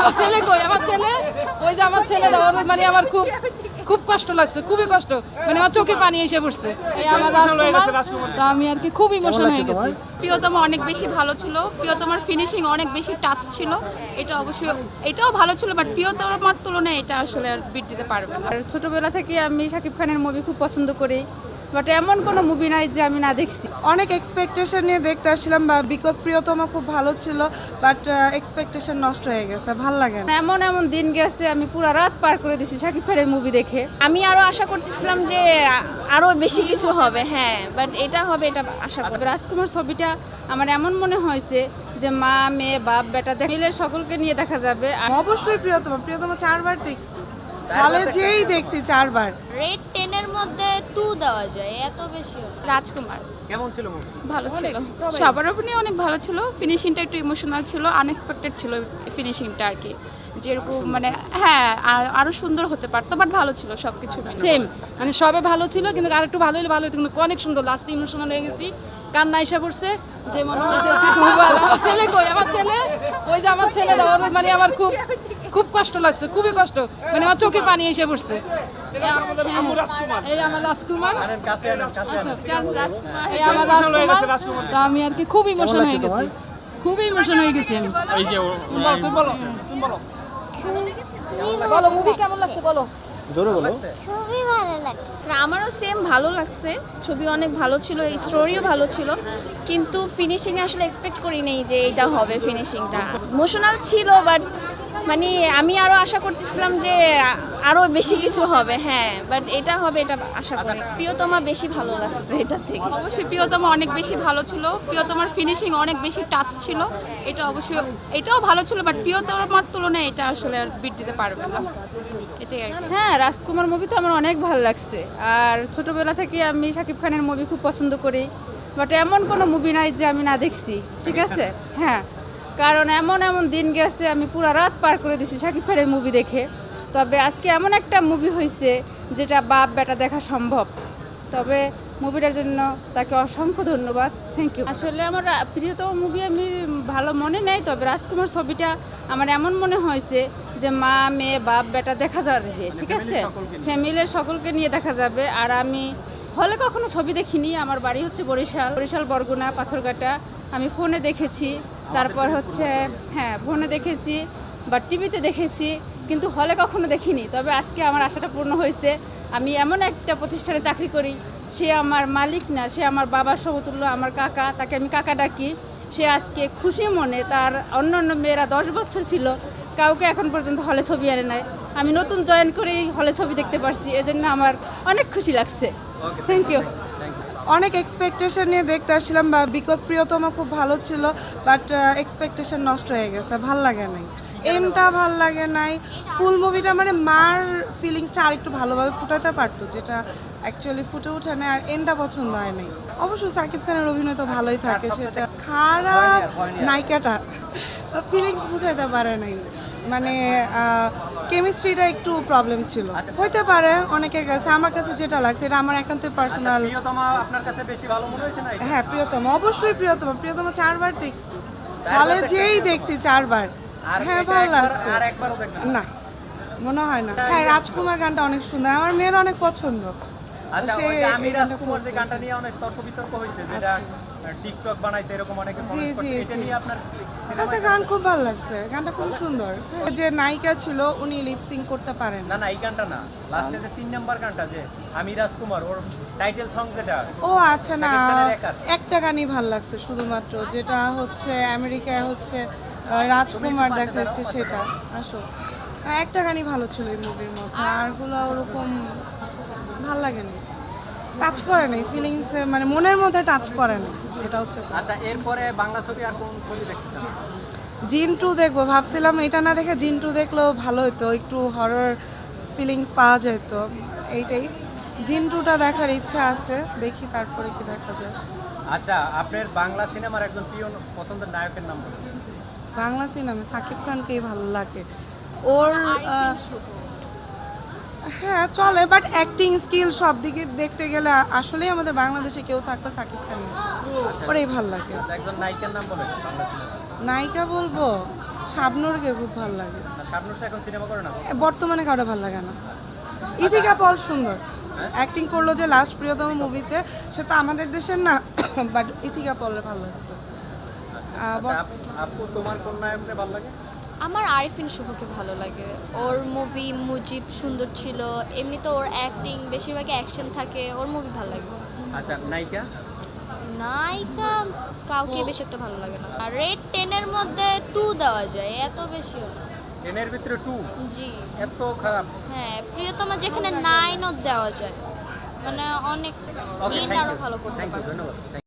আমার ছেলে কই, আমার ছেলে ওই যে আমার ছেলে মানে আমার খুব খুব কষ্ট লাগছে, খুবই কষ্ট, মানে আমার চোখে পানি এসে পড়ছে। এই আমার রাজকুমার, তো আমি আর কি খুব ইমোশন হয়ে গেছি। প্রিয়তমা অনেক বেশি ভালো ছিল, প্রিয়তমার ফিনিশিং অনেক বেশি টাচ ছিল। এটা অবশ্যই এটাও ভালো ছিল, বাট প্রিয়তমার তুলনায় এটা আসলে আর বিট দিতে পারবে না। আর ছোটবেলা থেকে আমি শাকিব খানের মুভি খুব পছন্দ করি, বাট এমন কোনো মুভি নাই যে আমি না দেখছি। অনেক এক্সপেকটেশন নিয়ে দেখতে আসছিলাম, বিকজ প্রিয়তমা খুব ভালো ছিল, বাট এক্সপেকটেশন নষ্ট হয়ে গেছে, ভাল লাগে না। এমন এমন দিন গেছে, আমি পুরো রাত পার করে দিছি শাকিব খানের মুভি দেখে। আমি আরো আশা করতেছিলাম যে আরো বেশি কিছু হবে, হ্যাঁ, বাট এটা হবে এটা আশা করি। রাজকুমার ছবিটা আমার এমন মনে হয়েছে যে মা মেয়ে বাপ বেটা মিলে সকলকে নিয়ে দেখা যাবে। আর অবশ্যই প্রিয়তমা 4বার দেখছি, হলে যেই দেখছি 4বার। রেড 10 এর মধ্যে 2 দেওয়া যায়, এত বেশি রাজকুমার কেমন ছিল মুভি? ভালো ছিল, সবার অপিনিয়ন অনেক ভালো ছিল। ফিনিশিংটা একটু ইমোশনাল ছিল, আনএক্সপেক্টেড ছিল ফিনিশিংটা আর কি, যেরকম মানে হ্যাঁ আরো সুন্দর হতে পারতো, বাট ভালো ছিল সবকিছু। সেম, মানে সবে ভালো ছিল, কিন্তু আর একটু ভালো হলে ভালো হতো, কিন্তু অনেক সুন্দর। লাস্টে ইমোশনাল হয়ে গেছি, কান্না এসে পড়ছে, যে মনে হচ্ছে আমার ছেলে কই, আমার ছেলে ওই যে আমার ছেলে মানে আমার খুব খুব কষ্ট লাগছে, খুবই কষ্ট, মানে আমার চোখে পানি এসে পড়ছে। এই আমার রাজকুমার, এই আমার রাজকুমার, তো আমি আর কি খুব ইমোশন হয়ে গেছি, খুবই ইমোশন হয়ে গেছি আমি। এই যে বলো মুভি কেমন লাগছে বলো। খুবই ভালো লাগছে। আমারও সেম ভালো লাগছে, ছবি অনেক ভালো ছিল, স্টোরিও ভালো ছিল, কিন্তু ফিনিশিং আসলে এক্সপেক্ট করি নাই যে এটা হবে ফিনিশিংটা। ইমোশনাল ছিল, বাট মানে আমি আরো আশা করতেছিলাম যে আরো বেশি কিছু হবে, হ্যাঁ, বাট এটা হবে এটা আশা করি। প্রিয়তমা বেশি ভালো লাগছে এটার থেকে। অবশ্যই প্রিয়তমা অনেক বেশি ভালো ছিল, প্রিয়তমার ফিনিশিং অনেক বেশি টাচ ছিল। এটা অবশ্যই এটাও ভালো ছিল, বাট প্রিয়তমার তুলনায় এটা আসলে আর বিট দিতে পারবে না, এটাই আর কি। হ্যাঁ, রাজকুমার মুভি তো আমার অনেক ভালো লাগছে। আর ছোটবেলা থেকে আমি শাকিব খানের মুভি খুব পছন্দ করি, বাট এমন কোনো মুভি নাই যে আমি না দেখছি, ঠিক আছে। হ্যাঁ, কারণ এমন এমন দিন গেছে, আমি পুরো রাত পার করে দিছি শাকিব খানের মুভি দেখে। তবে আজকে এমন একটা মুভি হয়েছে যেটা বাপ বেটা দেখা সম্ভব। তবে মুভিটার জন্য তাকে অসংখ্য ধন্যবাদ, থ্যাংক ইউ। আসলে আমার প্রিয়তম মুভি আমি ভালো মনে নেই, তবে রাজকুমার ছবিটা আমার এমন মনে হয়েছে যে মা মেয়ে বাপ বেটা দেখা যাবে, ঠিক আছে, ফ্যামিলির সকলকে নিয়ে দেখা যাবে। আর আমি হলে কখনো ছবি দেখিনি, আমার বাড়ি হচ্ছে বরিশাল বরগুনা পাথরঘাটা। আমি ফোনে দেখেছি, তারপর হচ্ছে হ্যাঁ ফোনে দেখেছি বা টিভিতে দেখেছি, কিন্তু হলে কখনো দেখিনি। তবে আজকে আমার আশাটা পূর্ণ হয়েছে। আমি এমন একটা প্রতিষ্ঠানে চাকরি করি, সে আমার মালিক না, সে আমার বাবার সমতুল্য, আমার কাকা, তাকে আমি কাকা ডাকি। সে আজকে খুশি মনে, তার অন্যান্য মেয়েরা 10 বছর ছিল, কাউকে এখন পর্যন্ত হলে ছবি আনে নাই, আমি নতুন জয়েন করেই হলে ছবি দেখতে পারছি, এজন্য আমার অনেক খুশি লাগছে, থ্যাংক ইউ। অনেক এক্সপেকটেশন নিয়ে দেখতে আসছিলাম, বিকজ প্রিয়তমা খুব ভালো ছিল, বাট এক্সপেকটেশন নষ্ট হয়ে গেছে, ভাল লাগে নাই, এন্ডটা ভাল লাগে নাই। ফুল মুভিটা মানে মার ফিলিংসটা আর একটু ভালোভাবে ফুটাতে পারতো, যেটা অ্যাকচুয়ালি ফুটে ওঠে না, আর এন্ডটা পছন্দ হয় নাই। অবশ্যই সাকিব খানের অভিনয় তো ভালোই থাকে, সেটা খারাপ নায়িকাটা ফিলিংস বুঝাইতে পারে নাই, মানে কেমিস্ট্রিটা একটু প্রবলেম ছিল, হইতে পারে অনেকের কাছে। আমার কাছে যেটা লাগছে, এটা আমার একান্ত পার্সোনাল। প্রিয়তমা আপনার কাছে বেশি ভালো মনে হয়েছে না? হ্যাঁ, প্রিয়তমা, অবশ্যই প্রিয়তমা 4বার দেখছি, হলে যেই দেখছি 4বার। হ্যাঁ, ভালো লাগছে। আর একবারও দেখবেন না, মনে হয় না। হ্যাঁ, রাজকুমার গানটা অনেক সুন্দর, আমার মেয়ের অনেক পছন্দ। আচ্ছা, সে ওই যে আমি এই গানটা রাজকুমার যে খুব- গানটা নিয়ে অনেক তর্ক বিতর্ক হয়েছে, যেটা টিকটক বানাইছে এরকম অনেকে জি, কমেন্ট করছে, জি, এটা জি। নিয়ে আপনার আচ্ছা, গান খুব ভালো লাগছে, গানটা খুব সুন্দর। যে নায়িকা ছিল উনি লিপসিং করতে পারেন না না এই গানটা না, লাস্টে যে 3 নাম্বার গানটা, যে আমি রাজকুমার, ওর টাইটেল সং যেটা। ও আচ্ছা, না, শাকিব খানের একার। একটা গানই ভালো লাগছে শুধুমাত্র, যেটা হচ্ছে আমেরিকায় হচ্ছে রাজকুমার দেখাচ্ছে, সেটা আসো একটা গানই ভালো ছিল এই মুভির মধ্যে, আরগুলো ওরকম ভাল লাগেনি, টাচ করে নাই ফিলিংস, মানে মনের মধ্যে টাচ করে নাই, এটা হচ্ছে কথা। আচ্ছা, এরপরে বাংলা ছবি আর কোন ছবি দেখতে চান? জিন 2 দেখবো ভাবছিলাম, এটা না দেখে জিন 2 দেখলেও ভালো হতো, একটু হরর ফিলিংস পাওয়া যেত, এইটাই। জিন 2টা দেখার ইচ্ছা আছে, দেখি তারপরে কি দেখা যায়। আচ্ছা, আপনার বাংলা সিনেমার একজন প্রিয় পছন্দের নায়কের নাম বলুন। বাংলা সিনেমা সাকিব খানকেই ভালো লাগে, ওর হ্যাঁ চলে, বাট অ্যাক্টিং স্কিল সব দিকে দেখতে গেলে আসলেই আমাদের বাংলাদেশে কেউ থাকলে সাকিব খানই আছে, ওরাই ভালো লাগে। আচ্ছা, একজন নায়িকার নাম বলেন বাংলা সিনেমার। নায়িকা বলবো শাবনূরকে খুব ভালো লাগে। না, শাবনূর তো এখন সিনেমা করে না। বর্তমানে কাউটা ভালো লাগে না। ইথিকা পল সুন্দর অ্যাক্টিং করলো যে লাস্ট প্রিয়তম মুভিতে, সে তো আমাদের দেশের না, বাট ইথিকা পলের ভালো লাগছে। আচ্ছা, আপু তোমার কোন নায়ককে ভালো লাগে? আমার আরিফিন শুভকে ভালো লাগে। ওর মুভি মুজিব সুন্দর ছিল, এমনিতে ওর অ্যাক্টিং বেশিরভাগই অ্যাকশন থাকে, ওর মুভি ভালো লাগে। আচ্ছা, নায়িকা? নায়িকা কাউকে বেশি একটা ভালো লাগে না। আর রেড 10 এর মধ্যে 2 দেওয়া যায়, এত বেশিও না। এর ভিতরে 2 জি এত খারাপ? হ্যাঁ, প্রিয়তমা যেখানে 9ও দেওয়া যায়, মানে অনেক ওকে, আরো ভালো করতে থ্যাংক ইউ, পারে। ধন্যবাদ।